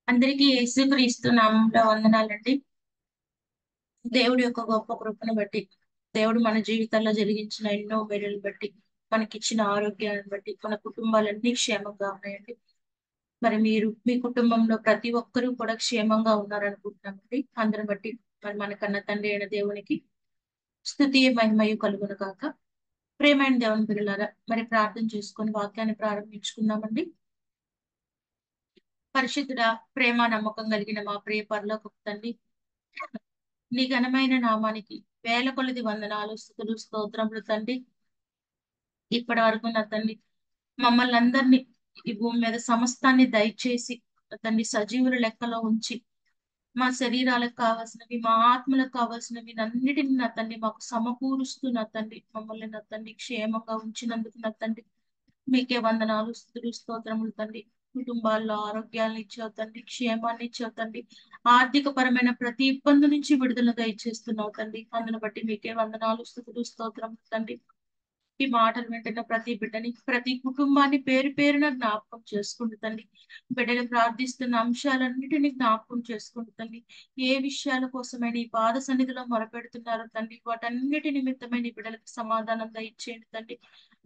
అందరికీ యేసుక్రీస్తు నామంలో వందనాలండి. దేవుడి యొక్క గొప్ప కృపను బట్టి, దేవుడు మన జీవితాల్లో జరిగించిన ఎన్నో మేలులు బట్టి, మనకిచ్చిన ఆరోగ్యాన్ని బట్టి, మన కుటుంబాలన్నీ క్షేమంగా ఉన్నాయండి. మరి మీరు మీ కుటుంబంలో ప్రతి ఒక్కరూ కూడా క్షేమంగా ఉన్నారనుకుంటున్నామండి. అందరిని బట్టి మరి మన కన్న తండ్రి అయిన దేవునికి స్తుతి మహిమయు కలుగును గాక. ప్రేమైన దేవుని పిల్లలారా, మరి ప్రార్థన చేసుకొని వాక్యాన్ని ప్రారంభించుకుందామండి. పరిశుద్ధుడా, ప్రేమ నమ్మకం కలిగిన మా ప్రియ పరలోకపు తండ్రి, నీ ఘనమైన నామానికి వేల కొలది వందనాలు, స్తుతులు, స్తోత్రములు తండ్రి. ఇప్పటి వరకు నా తండ్రి మమ్మల్ని అందరినీ ఈ భూమి మీద సమస్తాన్ని దయచేసి నా తండ్రి సజీవుల లెక్కలో ఉంచి మా శరీరాలకు కావాల్సినవి, మా ఆత్మలకు కావాల్సినవి అన్నిటిని నా తండ్రి మాకు సమకూరుస్తూ నా తండ్రి మమ్మల్ని నా తండ్రి క్షేమంగా ఉంచినందుకు నా తండ్రి మీకే వందనాలు, స్తుతులు, స్తోత్రములు తండ్రి. కుటుంబాల్లో ఆరోగ్యాన్ని ఇచ్చావు తండ్రి, క్షేమాన్ని ఇచ్చావు తండ్రి. ఆర్థిక పరమైన ప్రతి ఇబ్బంది నుంచి విడుదల దయచేస్తున్నావు తండ్రి. అందును బట్టి మీకే వందనాలు, స్తుతులు, స్తోత్రములు తండ్రి. ఈ మాటలు వింటున్న ప్రతి బిడ్డని, ప్రతి కుటుంబాన్ని పేరు పేరున జ్ఞాపకం చేసుకుంటు తండ్రి. బిడ్డలు ప్రార్థిస్తున్న అంశాలన్నిటిని జ్ఞాపకం చేసుకుంటు తండ్రి. ఏ విషయాల కోసమైనా ఈ పాద సన్నిధిలో మొరపెడుతున్నారో తండ్రి, వాటన్నిటి నిమిత్తమై నీ బిడ్డలకు సమాధానం దయచేయండి తండ్రి.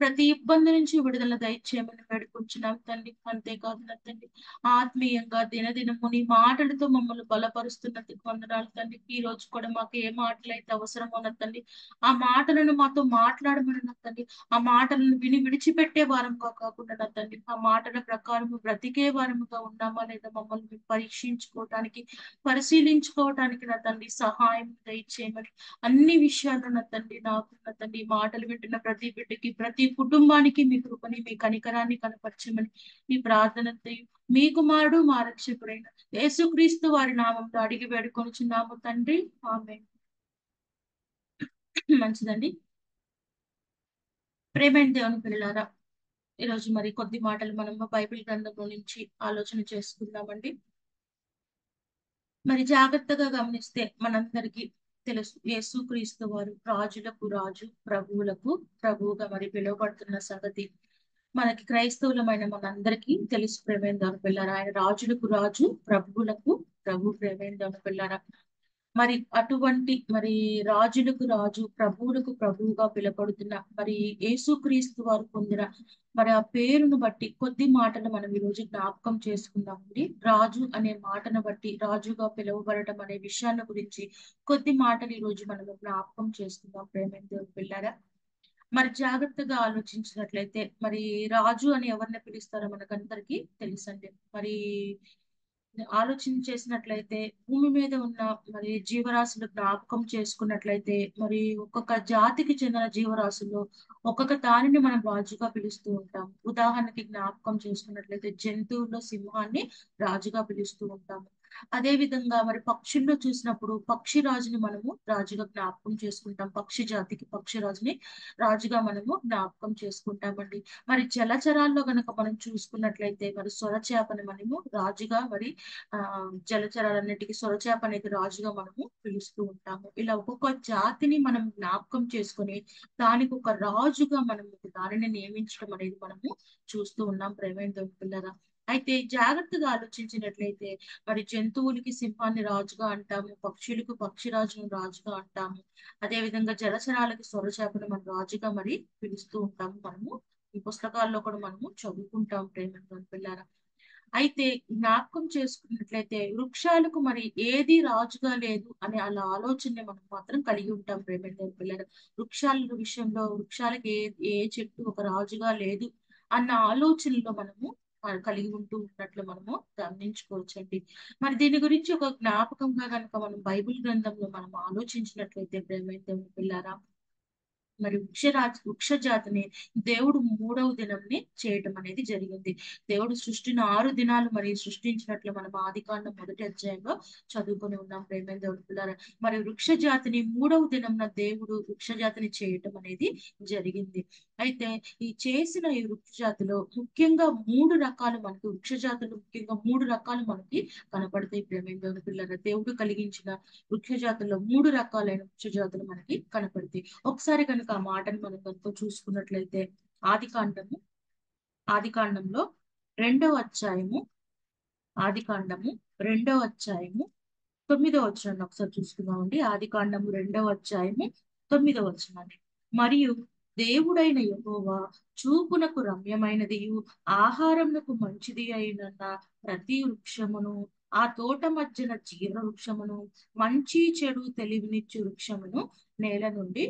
ప్రతి ఇబ్బంది నుంచి విడుదల దయచేయమని వేడుకుంటున్నాం తండ్రి. అంతేకాదు నా తండ్రి, ఆత్మీయంగా దినదినము నీ మాటలతో మమ్మల్ని బలపరుస్తున్నందుకు వందనాలు తండ్రి. ఈ రోజు కూడా మాకు ఏ మాటలు అయితే అవసరమో నా తండ్రి, ఆ మాటలను మాతో మాట్లాడమని నా తండ్రి, ఆ మాటలను విని విడిచిపెట్టే వారంగా కాకుండా నా తండ్రి, ఆ మాటల ప్రకారము బ్రతికే వారముగా ఉన్నామా లేదా మమ్మల్ని మేము పరీక్షించుకోవటానికి, పరిశీలించుకోవటానికి నా తండ్రి సహాయం దయచేయమని అన్ని విషయాల్లో నా తండ్రి నాకు నా తండ్రి ఈ మాటలు వింటున్న ప్రతి బిడ్డకి, ప్రతి కుటుంబానికి మీ కృపని, మీ కనికరాన్ని కనపరచమని ఈ ప్రార్థనతో మీ కుమారుడు మా రక్షకుడైన యేసుక్రీస్తు వారి నామంలో అడిగి వేడుకొనుచున్నాము తండ్రి. ఆమేన్. మంచిదండి. ప్రేమైన దేవుని పిల్లలారా, ఈరోజు మరి కొద్ది మాటలు మనము బైబిల్ గ్రంథంలో నుంచి ఆలోచన చేసుకుందామండి. మరి జాగ్రత్తగా గమనిస్తే మనందరికీ తెలుసు, యేసుక్రీస్తు వారు రాజులకు రాజు, ప్రభువులకు ప్రభువుగా మరి పిలువబడుతున్న సంగతి మనకి క్రైస్తవులమైన మనందరికీ తెలుసు. ప్రేమైన దేవుని పిల్లారా, ఆయన రాజులకు రాజు, ప్రభువులకు ప్రభు. ప్రేమైన దేవుని పిల్లారా, మరి అటువంటి మరి రాజులకు రాజు, ప్రభువులకు ప్రభువుగా పిలబడుతున్న మరి యేసుక్రీస్తు వారు పొందిన మరి ఆ పేరును బట్టి కొద్ది మాటలు మనం ఈ రోజు జ్ఞాపకం చేసుకుందామండి. రాజు అనే మాటను బట్టి రాజుగా పిలువబడటం అనే విషయాన్ని గురించి కొద్ది మాటలు ఈ రోజు మనం జ్ఞాపకం చేసుకుందాం. ప్రేమైన దేవుని పిల్లారా, మరి జాగ్రత్తగా ఆలోచించినట్లయితే మరి రాజు అని ఎవరిని పిలుస్తారో మనకందరికీ తెలుసండి. మరి ఆలోచన చేసినట్లయితే భూమి మీద ఉన్న మరి జీవరాశులు జ్ఞాపకం చేసుకున్నట్లయితే మరి ఒక్కొక్క జాతికి చెందిన జీవరాశుల్లో ఒక్కొక్క దానిని మనం రాజుగా పిలుస్తూ ఉంటాం. ఉదాహరణకి జ్ఞాపకం చేసుకున్నట్లయితే జంతువుల్లో సింహాన్ని రాజుగా పిలుస్తూ ఉంటాము. అదే విధంగా మరి పక్షుల్లో చూసినప్పుడు పక్షి రాజుని మనము రాజుగా జ్ఞాపకం చేసుకుంటాం. పక్షి జాతికి పక్షి రాజుని రాజుగా మనము జ్ఞాపకం చేసుకుంటామండి. మరి జలచరాల్లో గనక మనం చూసుకున్నట్లయితే మరి సొరచేపని మనము రాజుగా మరి ఆ జలచరాలన్నిటికీ సొరచేప అనేది రాజుగా మనము పిలుస్తూ ఉంటాము. ఇలా ఒక్కొక్క జాతిని మనం జ్ఞాపకం చేసుకొని దానికి ఒక రాజుగా మనము దానిని నియమించడం అనేది మనము చూస్తూ ఉన్నాం. ప్రేమైన దేవుని పిల్లరా, అయితే జాగ్రత్తగా ఆలోచించినట్లయితే మరి జంతువులకి సింహాన్ని రాజుగా అంటాము, పక్షులకు పక్షిరాజును రాజుగా అంటాము. అదే విధంగా జలచరాలకి సొరచేపను మనం రాజుగా మరి పిలుస్తూ ఉంటాము. మనము ఈ పుస్తకాల్లో కూడా మనము చదువుకుంటాం. ప్రేమ పిల్లారా, అయితే జ్ఞాపకం చేసుకున్నట్లయితే వృక్షాలకు మరి ఏది రాజుగా లేదు అనే అలా ఆలోచన మనం మాత్రం కలిగి ఉంటాం. ప్రేమ పిల్లలు, వృక్షాల విషయంలో వృక్షాలకి ఏ చెట్టు ఒక రాజుగా లేదు అన్న ఆలోచనలో మనము కలిగి ఉంటూ ఉన్నట్లు మనము గమనించుకోవచ్చండి. మరి దీని గురించి ఒక జ్ఞాపకంగా కనుక మనం బైబిల్ గ్రంథంలో మనం ఆలోచించినట్లయితే ప్రేమ పిల్లారా, మరి వృక్ష జాతిని దేవుడు మూడవ దినంని చేయటం అనేది జరిగింది. దేవుడు సృష్టిని 6 దినాలు మరి సృష్టించినట్లు మనం ఆదికాండం 1వ అధ్యాయంలో చదువుకొని ఉన్నాం. ప్రేమైన దేవుడు పిల్లారా, మరి వృక్ష జాతిని మూడవ దినంన దేవుడు వృక్ష జాతిని చేయటం అనేది జరిగింది. అయితే ఈ చేసిన ఈ వృక్ష జాతిలో ముఖ్యంగా 3 రకాలు మనకి వృక్ష జాతులు ముఖ్యంగా 3 రకాలు మనకి కనపడతాయి. ప్రేమైన దేవుడు పిల్లారా, దేవుడు కలిగించిన వృక్ష జాతుల్లో 3 రకాలైన వృక్ష జాతులు మనకి కనపడతాయి. ఒకసారి కనుక ఆ మాటను మనం కనుక చూసుకున్నట్లయితే ఆది కాండము ఆది కాండంలో 2వ అధ్యాయము ఆది కాండము రెండవ అధ్యాయము 9వ వచనాన్ని ఒకసారి చూసుకుందామండి. ఆదికాండము 2వ అధ్యాయము 9వ వచనాన్ని. మరియు దేవుడైన యెహోవా చూపునకు రమ్యమైనదియు ఆహారమునకు మంచిది అయిన ప్రతి వృక్షమును, ఆ తోట మధ్యన జీవ వృక్షమును, మంచి చెడు తెలివినిచ్చు వృక్షమును నేల నుండి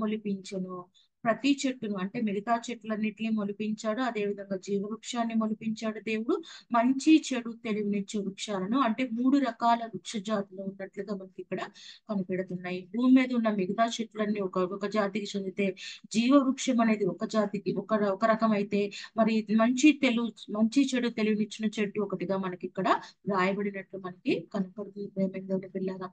మొలిపించెను. ప్రతి చెట్టును అంటే మిగతా చెట్లన్నిటిని మొలిపించాడు. అదే విధంగా జీవవృక్షాన్ని మొలిపించాడు దేవుడు. మంచి చెడు తెలివినిచ్చే వృక్షాలను అంటే 3 రకాల వృక్ష జాతులు ఉన్నట్లుగా మనకి ఇక్కడ కనిపెడుతున్నాయి. భూమి మీద ఉన్న మిగతా చెట్లన్నీ ఒక జాతికి చెందితే, జీవవృక్షం అనేది ఒక జాతికి ఒక రకం అయితే, మరి మంచి చెడు తెలివినిచ్చిన చెట్టు ఒకటిగా మనకి ఇక్కడ రాయబడినట్లు మనకి కనపడుతుంది. ప్రేమేంద్రుని పిల్లగా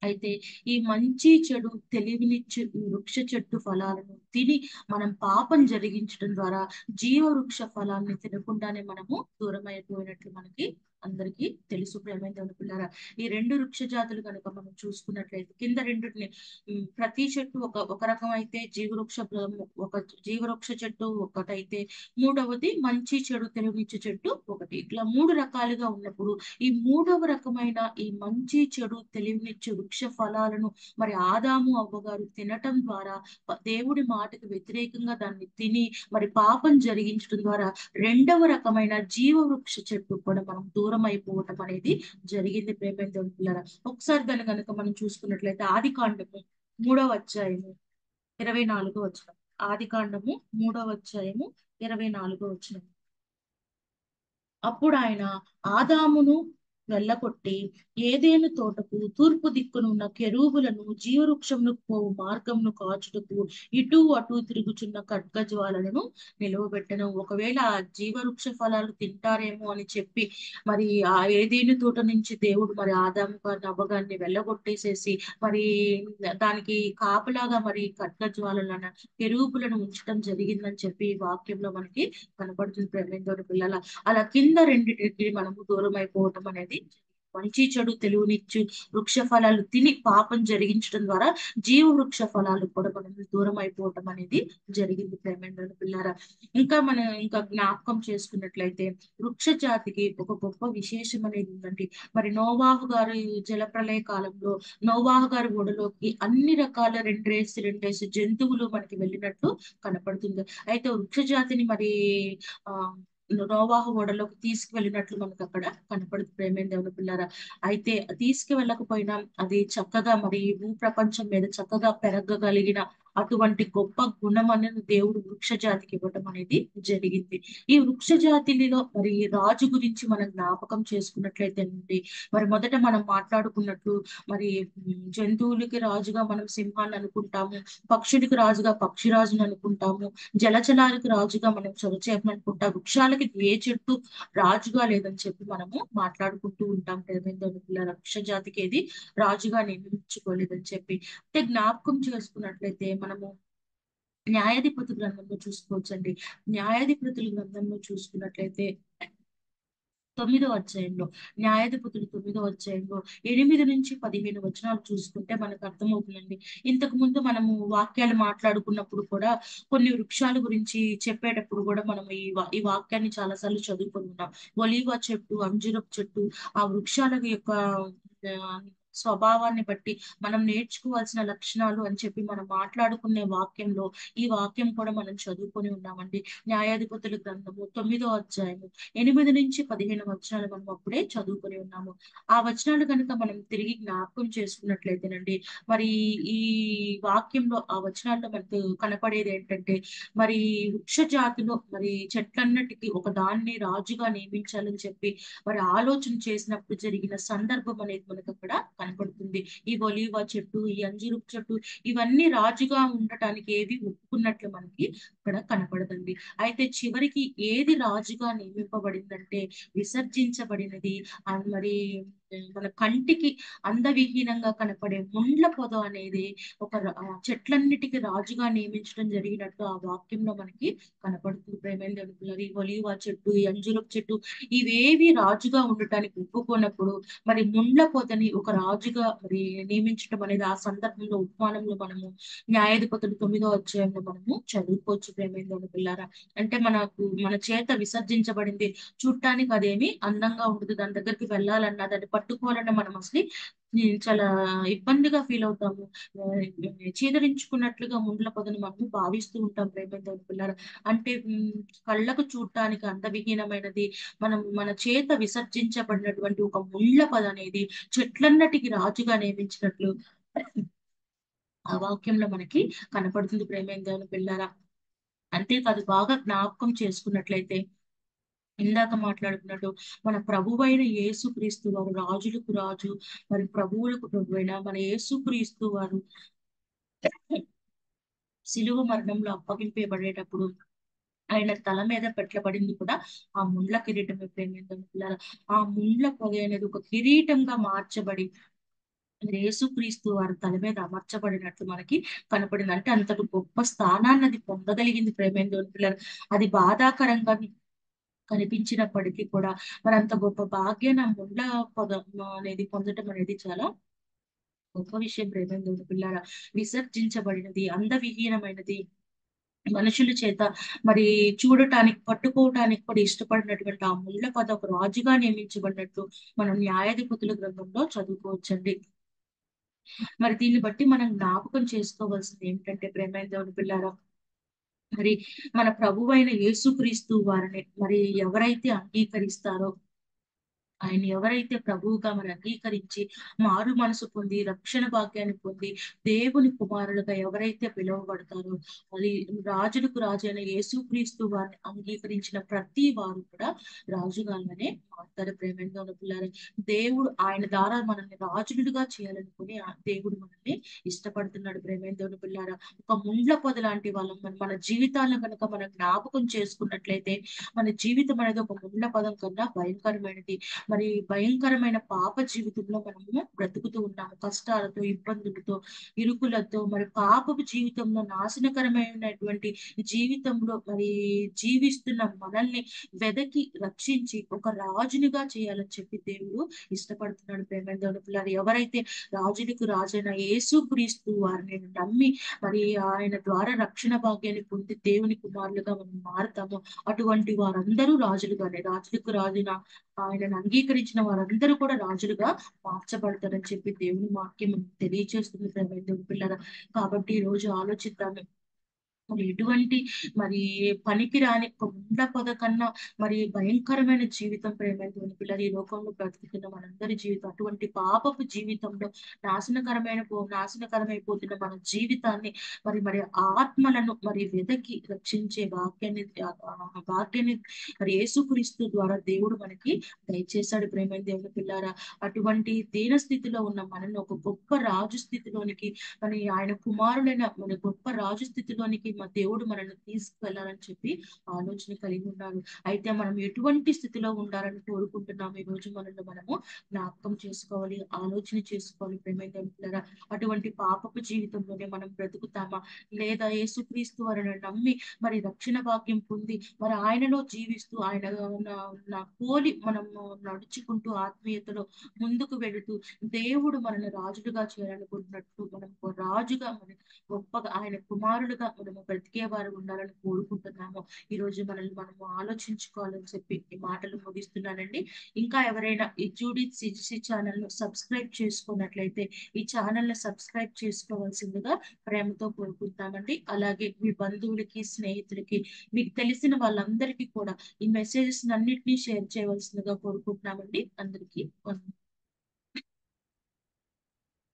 అయితే ఈ మంచి చెడు తెలివినిచ్చే ఈ వృక్ష చెట్టు ఫలాలను తిని మనం పాపం జరిగించడం ద్వారా జీవ వృక్ష ఫలాన్ని తినకుండానే మనము దూరం అయిపోయినట్లు మనకి అందరికీ తెలుసు. ప్రేమైన పిల్లరా, ఈ 2 వృక్ష జాతులు కనుక మనం చూసుకున్నట్లయితే కింద రెండుని ప్రతి చెట్టు ఒక రకం అయితే, ఒక జీవవృక్ష చెట్టు ఒకటైతే, మూడవది మంచి చెడు తెలివినిచ్చే చెట్టు ఒకటి. ఇట్లా 3 రకాలుగా ఉన్నప్పుడు ఈ 3వ రకమైన ఈ మంచి చెడు తెలివినిచ్చే వృక్ష ఫలాలను మరి ఆదాము అవ్వగారు తినటం ద్వారా దేవుడి మాటకు వ్యతిరేకంగా దాన్ని తిని మరి పాపం జరిగించడం ద్వారా 2వ రకమైన జీవ వృక్ష చెట్టు కూడా మనం దూరం అయిపోవటం అనేది జరిగింది. ప్రేమేంద్రుని పిల్లరా, ఒకసారి దాన్ని కనుక మనం చూసుకున్నట్లయితే ఆదికాండము 3వ అధ్యాయము 24వ వచనం. ఆదికాండము 3వ అధ్యాయము 24వ వచనం. అప్పుడు ఆయన ఆదామును వెళ్ళగొట్టి ఏదేను తోటకు తూర్పు దిక్కునున్న కెరూబులను జీవవృక్షమును పోవు మార్గమును కాచుటకు ఇటు అటు తిరుగుచున్న ఖడ్గజ్వాలలను నిలువబెట్టను. ఒకవేళ ఆ జీవవృక్ష ఫలాలు తింటారేమో అని చెప్పి మరి ఆ ఏదేను తోట నుంచి దేవుడు మరి ఆదాము గారిని అవ్వగారిని వెళ్ళగొట్టేసేసి మరి దానికి కాపలాగా మరి ఖడ్గజ్వాలలను కెరూబులను ఉంచడం జరిగిందని చెప్పి ఈ వాక్యంలో మనకి కనపడుతుంది. ప్రేమేంద్రుని పిల్లల, అలా కింద రెండిటికి మనము దూరం అయిపోవటం అనేది మంచి చెడు తెలివినిచ్చు వృక్ష ఫలాలు తిని పాపం జరిగించడం ద్వారా జీవ వృక్ష ఫలాలు కూడా మనం దూరం అయిపోవటం అనేది జరిగింది. ప్రేమేంద్రుని పిల్లారా, ఇంకా జ్ఞాపకం చేసుకున్నట్లయితే వృక్ష జాతికి ఒక గొప్ప విశేషం అనేది ఉందండి. మరి నోవాహు గారి జలప్రలయ కాలంలో నోవాహు గారి ఓడలోకి అన్ని రకాల రెండేసి జంతువులు మనకి వెళ్ళినట్లు కనపడుతుంది. అయితే వృక్ష జాతిని మరి ఆ నోవాహు ఓడలోకి తీసుకువెళ్ళినట్లు మనకు అక్కడ కనపడుతుంది. ప్రేమేంద్రుని పిల్లారా, అయితే తీసుకువెళ్ళకపోయినా అది చక్కగా మరి భూప్రపంచం మీద చక్కగా పెరగగలిగిన అటువంటి గొప్ప గుణం అనేది దేవుడు వృక్ష జాతికి ఇవ్వటం అనేది జరిగింది. ఈ వృక్ష జాతిలో మరి రాజు గురించి మనం జ్ఞాపకం చేసుకున్నట్లయితే అండి, మరి మొదట మనం మాట్లాడుకున్నట్లు మరి జంతువులకి రాజుగా మనం సింహాన్ని అనుకుంటాము, పక్షులకి రాజుగా పక్షిరాజుని అనుకుంటాము, జలచరాలకు రాజుగా మనం సొరచేపను అనుకుంటాం. వృక్షాలకి ఏ చెట్టు రాజుగా లేదని చెప్పి మనము మాట్లాడుకుంటూ ఉంటాం. వృక్ష జాతికి ఏది రాజుగా నియమించుకోలేదని చెప్పి. అంటే జ్ఞాపకం చేసుకున్నట్లయితే మనము న్యాయాధిపతి గ్రంథంలో చూసుకోవచ్చండి. న్యాయాధిపతుల గ్రంథంలో చూసుకున్నట్లయితే 9వ అధ్యాయంలో, న్యాయాధిపతులు 9వ అధ్యాయంలో 8 నుంచి 15 వచనాలు చూసుకుంటే మనకు అర్థమవుతుందండి. ఇంతకు ముందు మనము వాక్యాలు మాట్లాడుకున్నప్పుడు కూడా కొన్ని వృక్షాల గురించి చెప్పేటప్పుడు కూడా మనం ఈ వాక్యాన్ని చాలాసార్లు చదువుకొని ఉన్నాం. ఒలీవ చెట్టు, అంజూరపు చెట్టు, ఆ వృక్షాల యొక్క స్వభావాన్ని బట్టి మనం నేర్చుకోవాల్సిన లక్షణాలు అని చెప్పి మనం మాట్లాడుకునే వాక్యంలో ఈ వాక్యం కూడా మనం చదువుకొని ఉన్నామండి. న్యాయాధిపతుల గ్రంథము 9వ అధ్యాయము 8 నుంచి 15 వచనాలు మనం అప్పుడే చదువుకొని ఉన్నాము. ఆ వచనాలు కనుక మనం తిరిగి జ్ఞాపకం చేసుకున్నట్లయితేనండి, మరి ఈ వాక్యంలో ఆ వచనాల్లో మనకు కనపడేది ఏంటంటే, మరి వృక్ష జాతిలో మరి చెట్లన్నిటికీ ఒక దాన్ని రాజుగా నియమించాలని చెప్పి మరి ఆలోచన చేసినప్పుడు జరిగిన సందర్భం అనేది మనకు అక్కడ కనపడుతుంది. ఈ ఒలీవ చెట్టు, ఈ అంజూరపు చెట్టు, ఇవన్నీ రాజుగా ఉండటానికి ఏది ఒప్పుకున్నట్లు మనకి ఇక్కడ కనపడదండి. అయితే చివరికి ఏది రాజుగా నియమింపబడిందంటే విసర్జించబడినది. మరి మన కంటికి అందవిహీనంగా కనపడే ముండ్ల పొద అనేది ఒక చెట్లన్నిటికీ రాజుగా నియమించడం జరిగినట్టు ఆ వాక్యంలో మనకి కనపడుతుంది. ప్రేమైన దేవుని పిల్లలు, ఈ ఒలీవ చెట్టు, ఈ అంజూరపు చెట్టు ఇవేవి రాజుగా ఉండటానికి ఒప్పుకోనప్పుడు మరి ముండ్ల పొదని ఒక రాజుగా మరి నియమించడం అనేది ఆ సందర్భంలో ఉపమానంలో మనము న్యాయాధిపతులు 9వ అధ్యాయంలో మనము చదువుకోవచ్చు. ప్రేమైన దేవుని పిల్లారా, అంటే మన చేత విసర్జించబడింది చూడటానికి అదేమి అందంగా ఉండదు. దాని దగ్గరికి వెళ్ళాలన్నా దాన్ని పట్టుకోవాలన్నా మనం అసలు చాలా ఇబ్బందిగా ఫీల్ అవుతాము. చీదరించుకున్నట్లుగా ముండ్ల పొదను మనము భావిస్తూ ఉంటాం. ప్రేమ దేవుని పిల్లలు, అంటే కళ్ళకు చూడటానికి అందవిహీనమైనది, మన చేత విసర్జించబడినటువంటి ఒక ముళ్ళ పొద అనేది చెట్లన్నటికి రాజుగా నియమించినట్లు ఆ వాక్యంలో మనకి కనపడుతుంది. ప్రేమ దేవుని పిల్లరా, అంతేకాదు బాగా జ్ఞాపకం చేసుకున్నట్లయితే ఇందాక మాట్లాడుకున్నట్టు మన ప్రభువైన యేసుక్రీస్తు వారు రాజులకు రాజు, మరి ప్రభువులకు ప్రభువైన మన యేసుక్రీస్తు వారు సిలువ మరణంలో అప్పగింపబడేటప్పుడు ఆయన తల మీద పెట్టబడింది కూడా ఆ ముండ్ల కిరీటం. ప్రేమ, ఆ ముండ్ల పొద అనేది ఒక కిరీటంగా మార్చబడి యేసుక్రీస్తు వారి తల మీద అమర్చబడినట్లు మనకి కనపడింది. అంటే అంతటి గొప్ప స్థానాన్ని అది పొందగలిగింది. ప్రేమేంద్రుని పిల్లలు, అది బాధాకరంగా కనిపించినప్పటికీ కూడా మరి అంత గొప్ప భాగ్యాన్ని ఆ ముండ్ల పొద అనేది పొందటం అనేది చాలా గొప్ప విషయం. ప్రేమేంద్రుని పిల్లల, విసర్జించబడినది, అందవిహీనమైనది, మనుషుల చేత మరి చూడటానికి పట్టుకోవటానికి కూడా ఇష్టపడినటువంటి ఆ ముళ్ళ పద ఒక రాజుగా నియమించబడినట్టు మనం న్యాయాధిపతుల గ్రంథంలో చదువుకోవచ్చండి. మరి దీన్ని బట్టి మనం జ్ఞాపకం చేసుకోవాల్సింది ఏమిటంటే ప్రేమైన దేవుని పిల్లారా, మరి మన ప్రభువైన యేసుక్రీస్తు వారిని మరి ఎవరైతే అంగీకరిస్తారో, ఆయన ఎవరైతే ప్రభువుగా మరి అంగీకరించి మారు మనసు పొంది రక్షణ భాగ్యాన్ని పొంది దేవుని కుమారులుగా ఎవరైతే పిలువబడతారో, అది రాజులకు రాజు అయిన యేసుక్రీస్తు వారిని అంగీకరించిన ప్రతి వారు కూడా రాజుగానే మారుతారు. ప్రేమంగా ఉన్న పిల్లలు, దేవుడు ఆయన ద్వారా మనల్ని రాజులుగా చేయాలనుకుని ఆ దేవుడు మనల్ని ఇష్టపడుతున్నాడు. ప్రేమైన దేవుని పిల్లారా, ఒక ముండ్ల పొద లాంటి వాళ్ళం మన జీవితాలను కనుక మనం జ్ఞాపకం చేసుకున్నట్లయితే మన జీవితం అనేది ఒక ముండ్ల పదం కన్నా భయంకరమైనది. మరి భయంకరమైన పాప జీవితంలో మనము బ్రతుకుతూ ఉన్నాము. కష్టాలతో, ఇబ్బందులతో, ఇరుకులతో, మరి పాపపు జీవితంలో నాశనకరమైనటువంటి జీవితంలో మరి జీవిస్తున్న మనల్ని వెదకి రక్షించి ఒక రాజునిగా చేయాలని చెప్పి దేవుడు ఇష్టపడుతున్నాడు. ప్రేమైన దేవుని పిల్లలు, ఎవరైతే రాజులకు రాజైన యేసుక్రీస్తు వారిని నమ్మి మరి ఆయన ద్వారా రక్షణ భాగ్యాన్ని పొంది దేవుని కుమారులుగా మనం మారుతామో అటువంటి వారందరూ రాజులకు రాజున ఆయనను అంగీకరించిన వారందరూ కూడా రాజులుగా మార్చబడతారని చెప్పి దేవుని వాక్యం తెలియజేస్తుంది. ప్రేమ పిల్లల, కాబట్టి ఈ రోజు ఆలోచిద్దాము. మరి ఎటువంటి మరి పనికిరాని ఒక ముండ్ల పొద కన్నా మరి భయంకరమైన జీవితం ప్రేమైన పిల్లలు ఈ లోకంలో బ్రతుకుతున్న మనందరి జీవితం, అటువంటి పాపపు జీవితంలో నాశనకరమైపోతున్న మన జీవితాన్ని మరి ఆత్మలను మరి వెదకి రక్షించే భాగ్యాన్ని మరి యేసుక్రీస్తు ద్వారా దేవుడు మనకి దయచేశాడు. ప్రేమైన దేవుని పిల్లారా, అటువంటి దీన స్థితిలో ఉన్న మనల్ని ఒక గొప్ప రాజు స్థితిలోనికి, మరి ఆయన కుమారులైన మన గొప్ప రాజు స్థితిలోనికి మా దేవుడు మనల్ని తీసుకువెళ్ళాలని చెప్పి ఆలోచన కలిగి ఉన్నారు. అయితే మనం ఎటువంటి స్థితిలో ఉండాలని కోరుకుంటున్నాము ఈ రోజు మనము జ్ఞాపకం చేసుకోవాలి, ఆలోచన చేసుకోవాలి. ప్రేమైన అటువంటి పాపపు జీవితంలోనే మనం బ్రతుకుతామా, లేదా యేసుక్రీస్తు వారిని నమ్మి మరి రక్షణ భాగ్యం పొంది మరి ఆయనలో జీవిస్తూ ఆయన నా పోలి మనము నడుచుకుంటూ ఆత్మీయతలో ముందుకు వెళుతూ దేవుడు మనల్ని రాజులుగా చేయాలనుకుంటున్నట్టు మనం రాజుగా మన గొప్పగా ఆయన కుమారులుగా మనము బ్రతికే వారు ఉండాలని కోరుకుంటున్నాము. ఈ రోజు మనము ఆలోచించుకోవాలని చెప్పి ఈ మాటలు ముగిస్తున్నానండి. ఇంకా ఎవరైనా ఈ జూడిత్ సిజిసి ఛానల్ ను సబ్స్క్రైబ్ చేసుకున్నట్లయితే ఈ ఛానల్ ని సబ్స్క్రైబ్ చేసుకోవాల్సిందిగా ప్రేమతో కోరుకుంటామండి. అలాగే మీ బంధువులకి, స్నేహితులకి, మీకు తెలిసిన వాళ్ళందరికీ కూడా ఈ మెసేజెస్ అన్నిటినీ షేర్ చేయవలసిందిగా కోరుకుంటున్నామండి. అందరికీ వందనాలు.